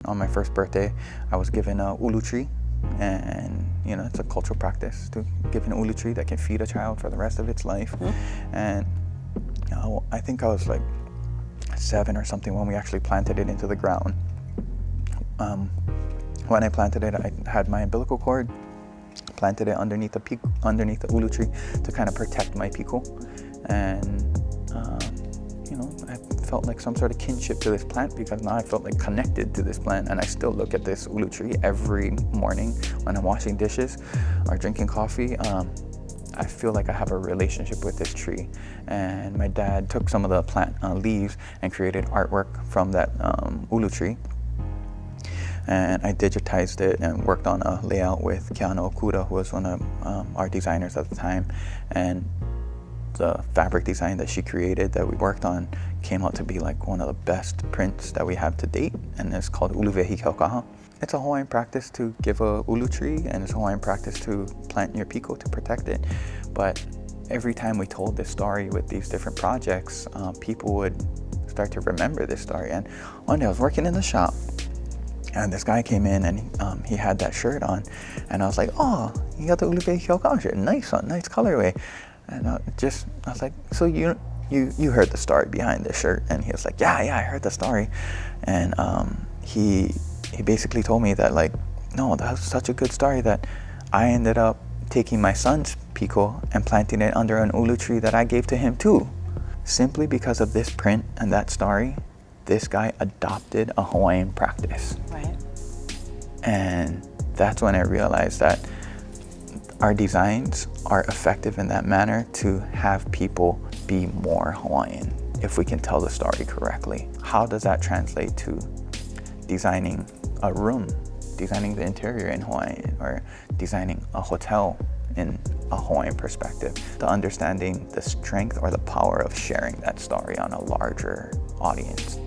On my first birthday, I was given a ulu tree, and you know, it's a cultural practice to give an ulu tree that can feed a child for the rest of its life. And you know, I think I was like 7 or something when we actually planted it into the ground. When I planted it, I had my umbilical cord, planted it underneath the ulu tree to kind of protect my piko. And you know, I felt like some sort of kinship to this plant, because now I felt like connected to this plant. And I still look at this ulu tree every morning when I'm washing dishes or drinking coffee. I feel like I have a relationship with this tree. And my dad took some of the plant leaves and created artwork from that ulu tree. And I digitized it and worked on a layout with Kūhaʻo, who was one of our designers at the time. And the fabric design that she created that we worked on came out to be like one of the best prints that we have to date, and it's called Uluwehi Kūhaʻo. It's a Hawaiian practice to give a ulu tree, and it's a Hawaiian practice to plant your piko to protect it. But every time we told this story with these different projects, people would start to remember this story. And one day I was working in the shop, and this guy came in, and he had that shirt on, and I was like, "Oh, you got the Uluwehi Kūhaʻo shirt, nice colorway." And I was like, "So you heard the story behind this shirt?" And he was like, yeah, I heard the story. And he basically told me that, like, no, that was such a good story that I ended up taking my son's piko and planting it under an ulu tree that I gave to him too. Simply because of this print and that story, this guy adopted a Hawaiian practice. Right. And that's when I realized that our designs are effective in that manner to have people be more Hawaiian if we can tell the story correctly. How does that translate to designing a room, designing the interior in Hawaii, or designing a hotel in a Hawaiian perspective? The understanding the strength or the power of sharing that story on a larger audience.